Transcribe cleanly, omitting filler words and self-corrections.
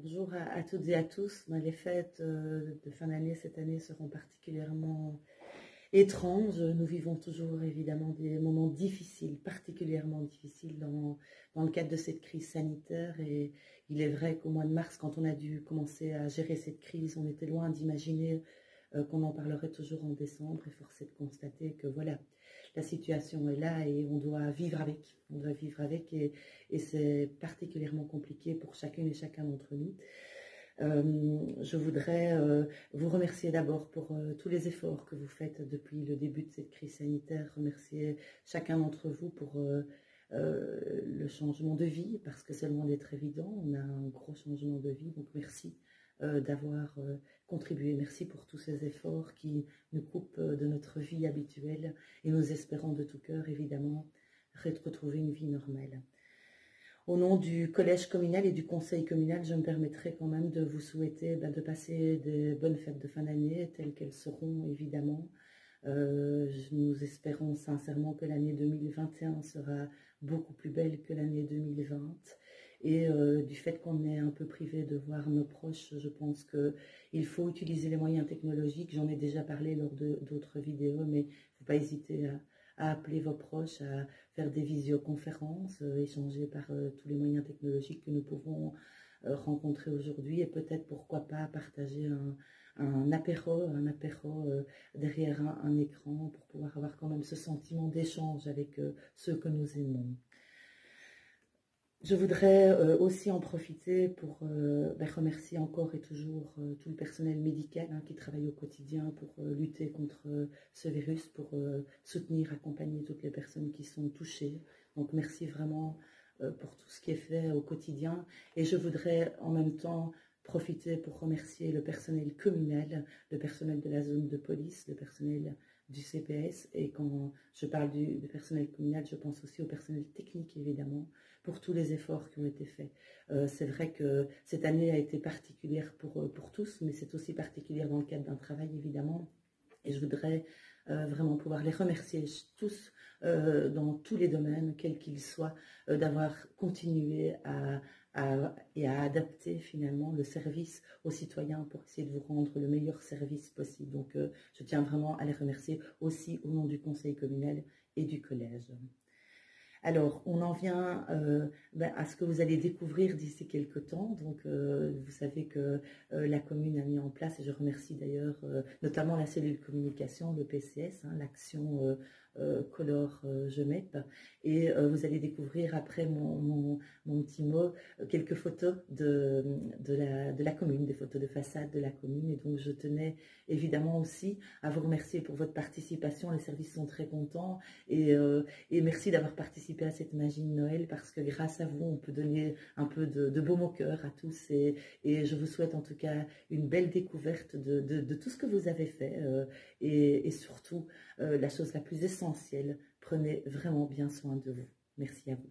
Bonjour à toutes et à tous. Les fêtes de fin d'année cette année seront particulièrement étranges. Nous vivons toujours évidemment des moments difficiles, particulièrement difficiles dans le cadre de cette crise sanitaire. Et il est vrai qu'au mois de mars, quand on a dû commencer à gérer cette crise, on était loin d'imaginer qu'on en parlerait toujours en décembre. Et force est de constater que voilà, la situation est là et on doit vivre avec. On doit vivre avec et c'est particulièrement compliqué pour chacune et chacun d'entre nous. Je voudrais vous remercier d'abord pour tous les efforts que vous faites depuis le début de cette crise sanitaire. Remercier chacun d'entre vous pour le changement de vie, parce que c'est loin d'être évident. On a un gros changement de vie, donc merci d'avoir contribué. Merci pour tous ces efforts qui nous coupent de notre vie habituelle et nous espérons de tout cœur, évidemment, retrouver une vie normale. Au nom du collège communal et du conseil communal, je me permettrai quand même de vous souhaiter de passer des bonnes fêtes de fin d'année, telles qu'elles seront évidemment. Nous espérons sincèrement que l'année 2021 sera beaucoup plus belle que l'année 2020. Et du fait qu'on est un peu privé de voir nos proches, je pense qu'il faut utiliser les moyens technologiques. J'en ai déjà parlé lors d'autres vidéos, mais il ne faut pas hésiter à appeler vos proches, à faire des visioconférences, échanger par tous les moyens technologiques que nous pouvons rencontrer aujourd'hui, et peut-être pourquoi pas partager un apéro derrière un écran pour pouvoir avoir quand même ce sentiment d'échange avec ceux que nous aimons. Je voudrais aussi en profiter pour remercier encore et toujours tout le personnel médical qui travaille au quotidien pour lutter contre ce virus, pour soutenir, accompagner toutes les personnes qui sont touchées. Donc merci vraiment pour tout ce qui est fait au quotidien. Et je voudrais en même temps profiter pour remercier le personnel communal, le personnel de la zone de police, le personnel du CPS, et quand je parle du personnel communal, je pense aussi au personnel technique évidemment, pour tous les efforts qui ont été faits. C'est vrai que cette année a été particulière pour tous, mais c'est aussi particulière dans le cadre d'un travail évidemment, et je voudrais vraiment pouvoir les remercier tous dans tous les domaines, quels qu'ils soient, d'avoir continué à adapter finalement le service aux citoyens pour essayer de vous rendre le meilleur service possible. Donc je tiens vraiment à les remercier aussi au nom du conseil communal et du collège. Alors, on en vient à ce que vous allez découvrir d'ici quelques temps. Donc, vous savez que la commune a mis en place, et je remercie d'ailleurs notamment la cellule communication, le PCS, l'action Color Gemep. Et vous allez découvrir après mon petit mot quelques photos de la commune, des photos de façade de la commune. Et donc, je tenais évidemment aussi à vous remercier pour votre participation. Les services sont très contents et merci d'avoir participé à cette magie de Noël, parce que grâce à vous, on peut donner un peu de baume au cœur à tous, et je vous souhaite en tout cas une belle découverte de tout ce que vous avez fait, et surtout, la chose la plus essentielle, prenez vraiment bien soin de vous. Merci à vous.